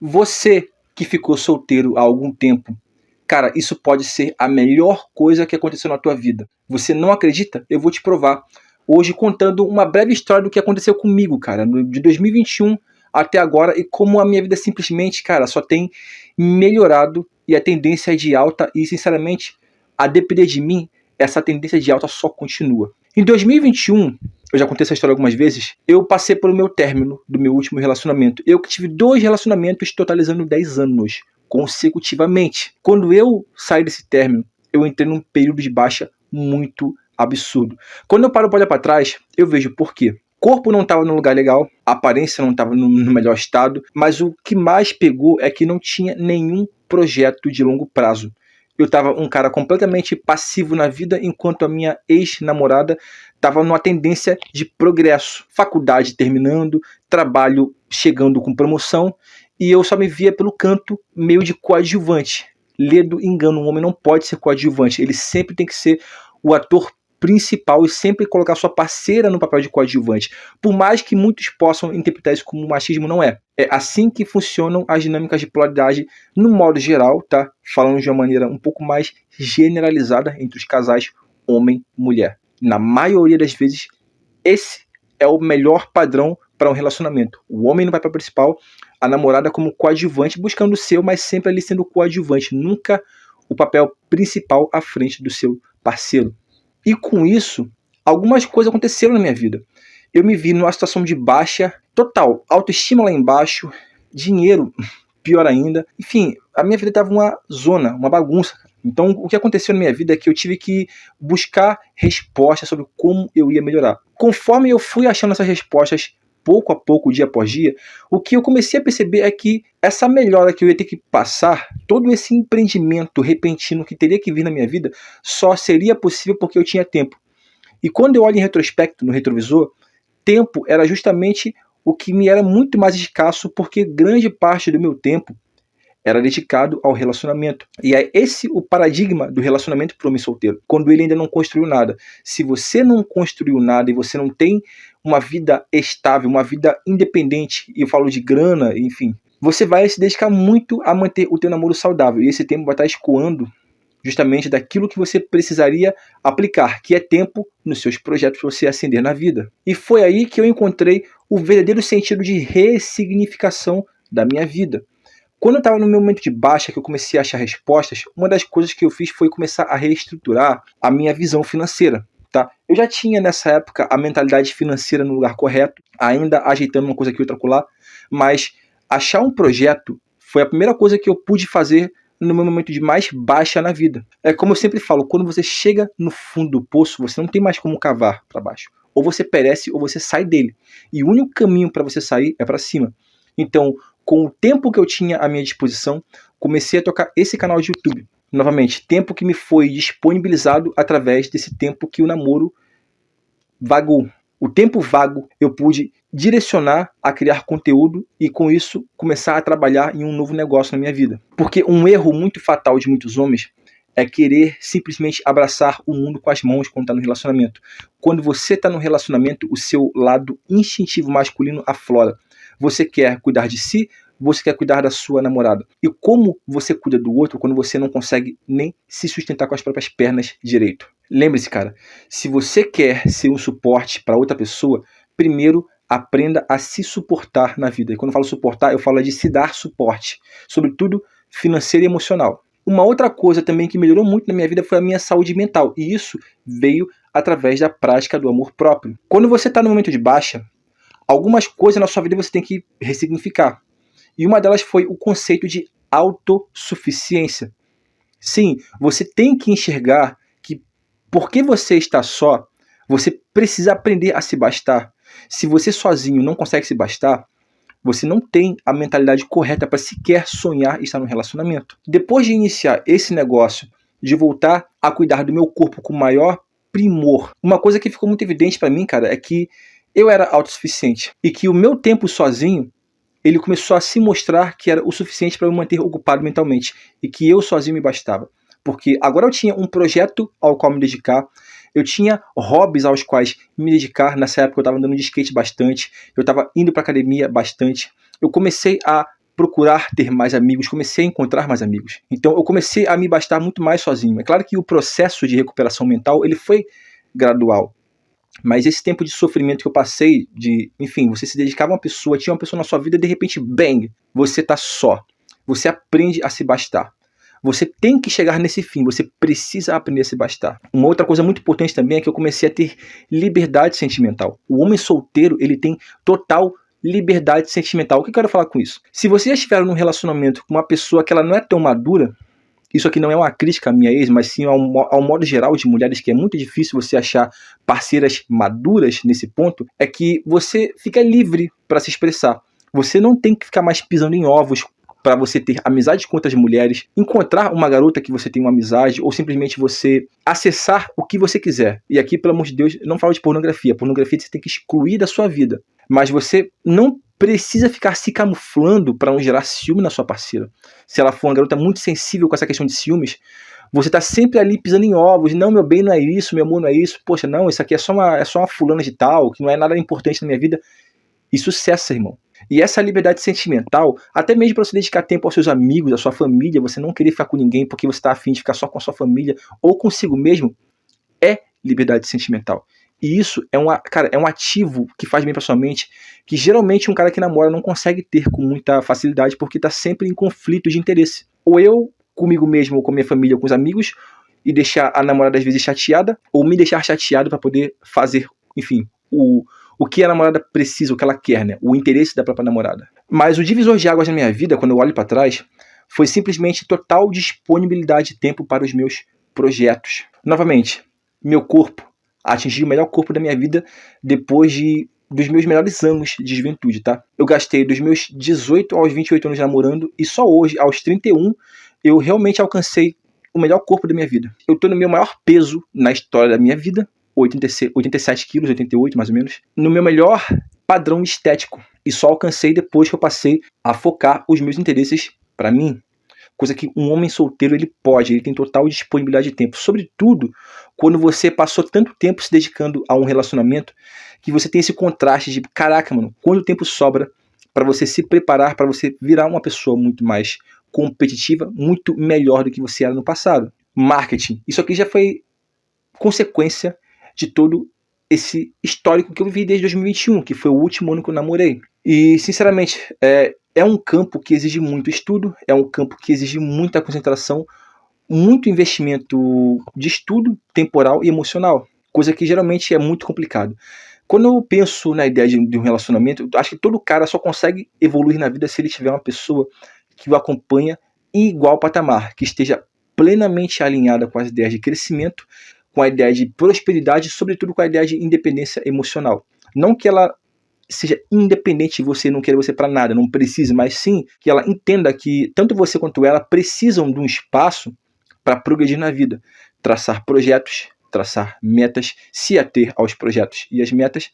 Você que ficou solteiro há algum tempo, cara, isso pode ser a melhor coisa que aconteceu na tua vida. Você não acredita? Eu vou te provar. Hoje contando uma breve história do que aconteceu comigo, cara, de 2021 até agora e como a minha vida simplesmente, cara, só tem melhorado e a tendência é de alta e, sinceramente, a depender de mim, essa tendência de alta só continua. Em 2021, eu já contei essa história algumas vezes, eu passei pelo meu término do meu último relacionamento. Eu que tive 2 relacionamentos totalizando 10 anos consecutivamente. Quando eu saí desse término, eu entrei num período de baixa muito absurdo. Quando eu paro para olhar para trás, eu vejo por quê. Corpo não estava no lugar legal, a aparência não estava no melhor estado, mas o que mais pegou é que não tinha nenhum projeto de longo prazo. Eu estava um cara completamente passivo na vida, enquanto a minha ex-namorada estava numa tendência de progresso. Faculdade terminando, trabalho chegando com promoção, e eu só me via pelo canto meio de coadjuvante. Ledo engano, um homem não pode ser coadjuvante, ele sempre tem que ser o ator principal e sempre colocar sua parceira no papel de coadjuvante. Por mais que muitos possam interpretar isso como machismo, não é. É assim que funcionam as dinâmicas de polaridade no modo geral, tá? Falando de uma maneira um pouco mais generalizada entre os casais homem-mulher. Na maioria das vezes, esse é o melhor padrão para um relacionamento. O homem no papel principal, a namorada como coadjuvante, buscando o seu, mas sempre ali sendo coadjuvante. Nunca o papel principal à frente do seu parceiro. E com isso, algumas coisas aconteceram na minha vida. Eu me vi numa situação de baixa total, autoestima lá embaixo, dinheiro pior ainda. Enfim, a minha vida estava uma zona, uma bagunça. Então, o que aconteceu na minha vida é que eu tive que buscar respostas sobre como eu ia melhorar. Conforme eu fui achando essas respostas, pouco a pouco, dia após dia, o que eu comecei a perceber é que essa melhora que eu ia ter que passar, todo esse empreendimento repentino que teria que vir na minha vida, só seria possível porque eu tinha tempo. E quando eu olho em retrospecto, no retrovisor, tempo era justamente o que me era muito mais escasso, porque grande parte do meu tempo era dedicado ao relacionamento. E é esse o paradigma do relacionamento para o homem solteiro, quando ele ainda não construiu nada. Se você não construiu nada e você não tem uma vida estável, uma vida independente, e eu falo de grana, enfim, você vai se dedicar muito a manter o teu namoro saudável. E esse tempo vai estar escoando justamente daquilo que você precisaria aplicar, que é tempo nos seus projetos para você ascender na vida. E foi aí que eu encontrei o verdadeiro sentido de ressignificação da minha vida. Quando eu estava no meu momento de baixa, que eu comecei a achar respostas, uma das coisas que eu fiz foi começar a reestruturar a minha visão financeira. Tá? Eu já tinha nessa época a mentalidade financeira no lugar correto, ainda ajeitando uma coisa aqui outra acolá, mas achar um projeto foi a primeira coisa que eu pude fazer no meu momento de mais baixa na vida. É como eu sempre falo, quando você chega no fundo do poço, você não tem mais como cavar para baixo. Ou você perece ou você sai dele. E o único caminho para você sair é para cima. Então, com o tempo que eu tinha à minha disposição, comecei a tocar esse canal de YouTube. Novamente, tempo que me foi disponibilizado através desse tempo que o namoro vagou. O tempo vago eu pude direcionar a criar conteúdo e com isso começar a trabalhar em um novo negócio na minha vida. Porque um erro muito fatal de muitos homens é querer simplesmente abraçar o mundo com as mãos quando está no relacionamento. Quando você está no relacionamento, o seu lado instintivo masculino aflora. Você quer cuidar de si, você quer cuidar da sua namorada. E como você cuida do outro quando você não consegue nem se sustentar com as próprias pernas direito? Lembre-se, cara, se você quer ser um suporte para outra pessoa, primeiro aprenda a se suportar na vida. E quando eu falo suportar, eu falo de se dar suporte, sobretudo financeiro e emocional. Uma outra coisa também que melhorou muito na minha vida foi a minha saúde mental. E isso veio através da prática do amor próprio. Quando você está no momento de baixa, algumas coisas na sua vida você tem que ressignificar. E uma delas foi o conceito de autossuficiência. Sim, você tem que enxergar que porque você está só, você precisa aprender a se bastar. Se você sozinho não consegue se bastar, você não tem a mentalidade correta para sequer sonhar estar no relacionamento. Depois de iniciar esse negócio, de voltar a cuidar do meu corpo com maior primor, uma coisa que ficou muito evidente para mim, cara, é que eu era autossuficiente e que o meu tempo sozinho, ele começou a se mostrar que era o suficiente para me manter ocupado mentalmente e que eu sozinho me bastava. Porque agora eu tinha um projeto ao qual me dedicar, eu tinha hobbies aos quais me dedicar. Nessa época eu estava andando de skate bastante, eu estava indo para academia bastante. Eu comecei a procurar ter mais amigos, comecei a encontrar mais amigos. Então eu comecei a me bastar muito mais sozinho. É claro que o processo de recuperação mental, ele foi gradual. Mas esse tempo de sofrimento que eu passei, enfim, você se dedicava a uma pessoa, tinha uma pessoa na sua vida, de repente, bang, você tá só. Você aprende a se bastar. Você tem que chegar nesse fim, você precisa aprender a se bastar. Uma outra coisa muito importante também é que eu comecei a ter liberdade sentimental. O homem solteiro, ele tem total liberdade sentimental. O que eu quero falar com isso? Se você já estiver num relacionamento com uma pessoa que ela não é tão madura, isso aqui não é uma crítica à minha ex, mas sim ao modo geral de mulheres, que é muito difícil você achar parceiras maduras nesse ponto, é que você fica livre para se expressar. Você não tem que ficar mais pisando em ovos para você ter amizade com outras mulheres, encontrar uma garota que você tem uma amizade, ou simplesmente você acessar o que você quiser. E aqui, pelo amor de Deus, eu não falo de pornografia. Pornografia você tem que excluir da sua vida. Mas você não precisa ficar se camuflando para não gerar ciúme na sua parceira. Se ela for uma garota muito sensível com essa questão de ciúmes, você tá sempre ali pisando em ovos. Não, meu bem, não é isso, meu amor, não é isso. Poxa, não, isso aqui é só uma fulana de tal, que não é nada importante na minha vida. Isso cessa, irmão. E essa liberdade sentimental, até mesmo para você dedicar tempo aos seus amigos, à sua família, você não querer ficar com ninguém porque você está afim de ficar só com a sua família ou consigo mesmo, é liberdade sentimental. E isso é um ativo que faz bem para sua mente, que geralmente um cara que namora não consegue ter com muita facilidade porque está sempre em conflito de interesse. Ou eu, comigo mesmo, ou com a minha família, ou com os amigos, e deixar a namorada às vezes chateada, ou me deixar chateado para poder fazer, enfim, o que a namorada precisa, o que ela quer, né? O interesse da própria namorada. Mas o divisor de águas na minha vida, quando eu olho para trás, foi simplesmente total disponibilidade de tempo para os meus projetos. Novamente, meu corpo atingi o melhor corpo da minha vida depois dos meus melhores anos de juventude, tá? Eu gastei dos meus 18 aos 28 anos namorando e só hoje, aos 31, eu realmente alcancei o melhor corpo da minha vida. Eu tô no meu maior peso na história da minha vida, 87 quilos, 88 mais ou menos, no meu melhor padrão estético. E só alcancei depois que eu passei a focar os meus interesses para mim. Coisa que um homem solteiro ele tem total disponibilidade de tempo. Sobretudo quando você passou tanto tempo se dedicando a um relacionamento que você tem esse contraste de, caraca, mano, quanto tempo sobra para você se preparar, para você virar uma pessoa muito mais competitiva, muito melhor do que você era no passado. Marketing. Isso aqui já foi consequência de todo esse histórico que eu vivi desde 2021, que foi o último ano que eu namorei. E, sinceramente, é um campo que exige muito estudo, é um campo que exige muita concentração, muito investimento de estudo temporal e emocional, coisa que geralmente é muito complicado. Quando eu penso na ideia de um relacionamento, eu acho que todo cara só consegue evoluir na vida se ele tiver uma pessoa que o acompanha em igual patamar, que esteja plenamente alinhada com as ideias de crescimento, com a ideia de prosperidade e, sobretudo, com a ideia de independência emocional. Não que ela seja independente de você, não querer você para nada, não precise, mas sim que ela entenda que tanto você quanto ela precisam de um espaço para progredir na vida, traçar projetos, traçar metas, se ater aos projetos e às metas,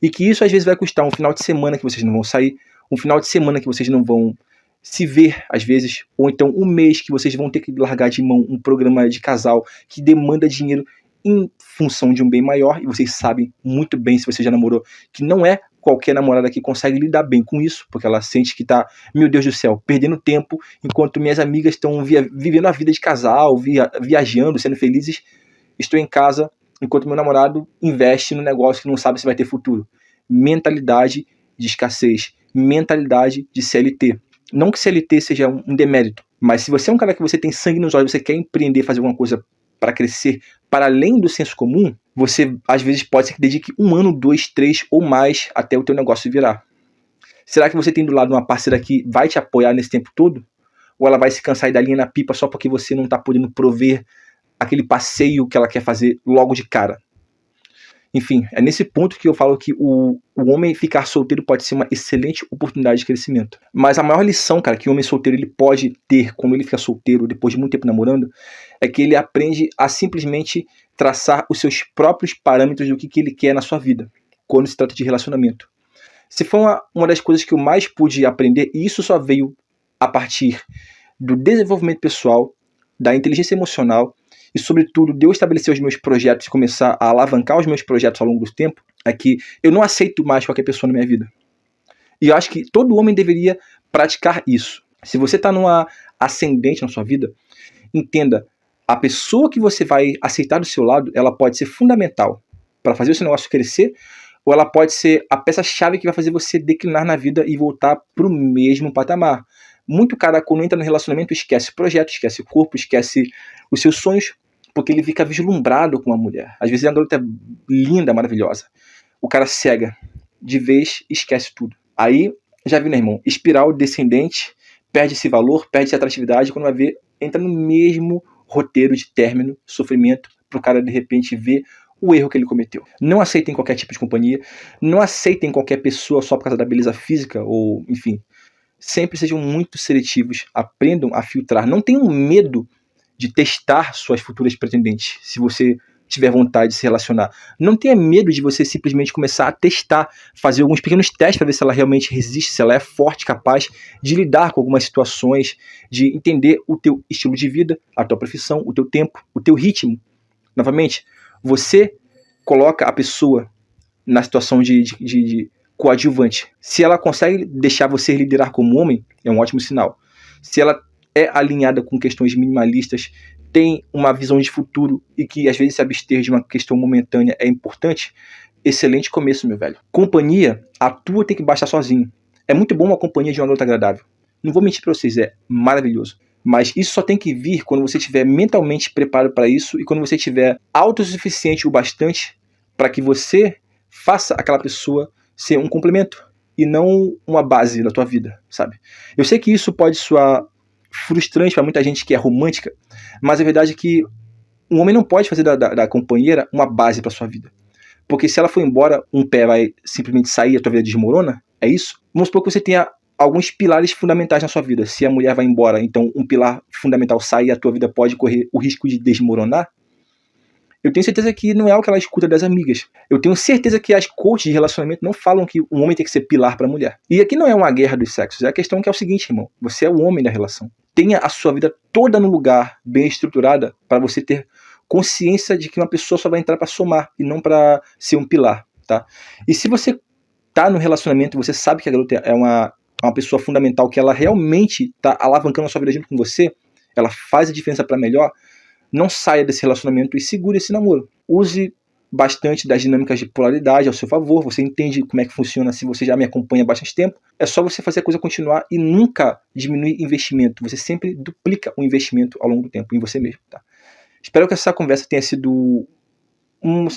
e que isso às vezes vai custar um final de semana que vocês não vão sair, um final de semana que vocês não vão se ver às vezes, ou então um mês que vocês vão ter que largar de mão um programa de casal que demanda dinheiro em função de um bem maior, e vocês sabem muito bem, se você já namorou, que não é qualquer namorada que consegue lidar bem com isso, porque ela sente que tá, meu Deus do céu, perdendo tempo, enquanto minhas amigas estão vivendo a vida de casal, viajando, sendo felizes, estou em casa, enquanto meu namorado investe no negócio que não sabe se vai ter futuro. Mentalidade de escassez, mentalidade de CLT. Não que CLT seja um demérito, mas se você é um cara que você tem sangue nos olhos, você quer empreender, fazer alguma coisa para crescer para além do senso comum, você às vezes pode ser que dedique 1 ano, 2, 3 ou mais até o teu negócio virar. Será que você tem do lado uma parceira que vai te apoiar nesse tempo todo? Ou ela vai se cansar e dar linha na pipa só porque você não está podendo prover aquele passeio que ela quer fazer logo de cara? Enfim, é nesse ponto que eu falo que o homem ficar solteiro pode ser uma excelente oportunidade de crescimento. Mas a maior lição, cara, que o homem solteiro ele pode ter quando ele fica solteiro, depois de muito tempo namorando, é que ele aprende a simplesmente traçar os seus próprios parâmetros do que ele quer na sua vida, quando se trata de relacionamento. Se foi uma das coisas que eu mais pude aprender, e isso só veio a partir do desenvolvimento pessoal, da inteligência emocional, e sobretudo de eu estabelecer os meus projetos e começar a alavancar os meus projetos ao longo do tempo, é que eu não aceito mais qualquer pessoa na minha vida. E eu acho que todo homem deveria praticar isso. Se você está numa ascendente na sua vida, entenda, a pessoa que você vai aceitar do seu lado, ela pode ser fundamental para fazer o seu negócio crescer, ou ela pode ser a peça-chave que vai fazer você declinar na vida e voltar para o mesmo patamar. Muito cara, quando entra no relacionamento, esquece o projeto, esquece o corpo, esquece os seus sonhos, porque ele fica vislumbrado com uma mulher. Às vezes a garota é linda, maravilhosa. O cara cega de vez, esquece tudo. Aí, já viu, né, irmão? Espiral descendente, perde esse valor, perde essa atratividade, quando vai ver, entra no mesmo roteiro de término, sofrimento, pro cara de repente ver o erro que ele cometeu. Não aceitem qualquer tipo de companhia, não aceitem qualquer pessoa só por causa da beleza física, ou enfim. Sempre sejam muito seletivos, aprendam a filtrar. Não tenham medo de testar suas futuras pretendentes, se você tiver vontade de se relacionar. Não tenha medo de você simplesmente começar a testar, fazer alguns pequenos testes para ver se ela realmente resiste, se ela é forte, capaz de lidar com algumas situações, de entender o teu estilo de vida, a tua profissão, o teu tempo, o teu ritmo. Você coloca a pessoa na situação de coadjuvante. Se ela consegue deixar você liderar como homem, é um ótimo sinal. Se ela é alinhada com questões minimalistas, tem uma visão de futuro e que às vezes se abster de uma questão momentânea é importante, excelente começo, meu velho. Companhia, a tua tem que baixar sozinho. É muito bom uma companhia de uma garota agradável. Não vou mentir pra vocês, é maravilhoso. Mas isso só tem que vir quando você estiver mentalmente preparado para isso e quando você estiver autossuficiente o bastante para que você faça aquela pessoa ser um complemento e não uma base da tua vida, sabe? Eu sei que isso pode soar frustrante para muita gente que é romântica, mas a verdade é que um homem não pode fazer da companheira uma base para sua vida. Porque se ela for embora, um pé vai simplesmente sair, a tua vida desmorona, é isso? Vamos supor que você tenha alguns pilares fundamentais na sua vida. Se a mulher vai embora, então um pilar fundamental sai e a tua vida pode correr o risco de desmoronar. Eu tenho certeza que não é o que ela escuta das amigas. Eu tenho certeza que as coaches de relacionamento não falam que um homem tem que ser pilar para a mulher. E aqui não é uma guerra dos sexos, é a questão que é o seguinte, irmão. Você é o homem da relação. Tenha a sua vida toda no lugar, bem estruturada, para você ter consciência de que uma pessoa só vai entrar para somar e não para ser um pilar, tá? E se você tá no relacionamento, você sabe que a garota é uma pessoa fundamental, que ela realmente tá alavancando a sua vida junto com você, ela faz a diferença para melhor, não saia desse relacionamento e segure esse namoro. Use bastante das dinâmicas de polaridade ao seu favor, você entende como é que funciona se você já me acompanha há bastante tempo. É só você fazer a coisa continuar e nunca diminuir investimento. Você sempre duplica o investimento ao longo do tempo em você mesmo, tá? Espero que essa conversa tenha sido um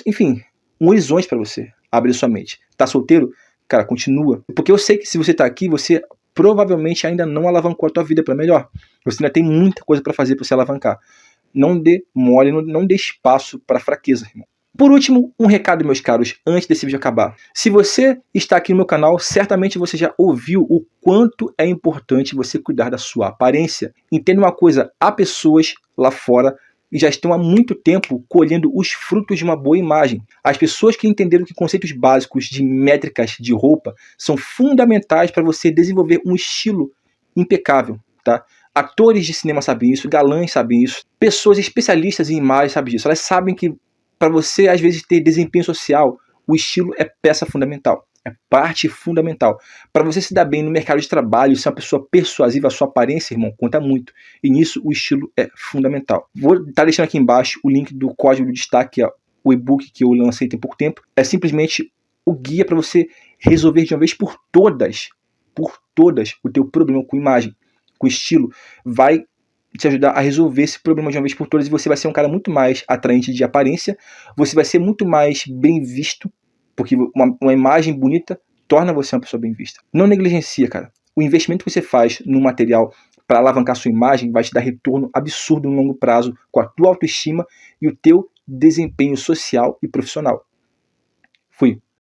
horizonte para você, abrir sua mente. Tá solteiro? Cara, continua. Porque eu sei que se você tá aqui, você provavelmente ainda não alavancou a tua vida para melhor. Você ainda tem muita coisa para fazer para você alavancar. Não dê mole, não dê espaço para fraqueza, irmão. Por último, um recado, meus caros, antes desse vídeo acabar. Se você está aqui no meu canal, certamente você já ouviu o quanto é importante você cuidar da sua aparência. Entenda uma coisa, há pessoas lá fora e já estão há muito tempo colhendo os frutos de uma boa imagem. As pessoas que entenderam que conceitos básicos de métricas de roupa são fundamentais para você desenvolver um estilo impecável, tá? Atores de cinema sabem isso, galãs sabem isso, pessoas especialistas em imagem sabem disso. Elas sabem que para você, às vezes, ter desempenho social, o estilo é peça fundamental, é parte fundamental. Para você se dar bem no mercado de trabalho, ser uma pessoa persuasiva, a sua aparência, irmão, conta muito. E nisso o estilo é fundamental. Vou estar deixando aqui embaixo o link do código de destaque, o e-book que eu lancei tem pouco tempo. É simplesmente o guia para você resolver de uma vez por todas o teu problema com imagem, com estilo. Vai te ajudar a resolver esse problema de uma vez por todas e você vai ser um cara muito mais atraente de aparência, você vai ser muito mais bem visto, porque uma imagem bonita torna você uma pessoa bem vista. Não negligencia, cara. O investimento que você faz no material para alavancar sua imagem vai te dar retorno absurdo no longo prazo com a tua autoestima e o teu desempenho social e profissional.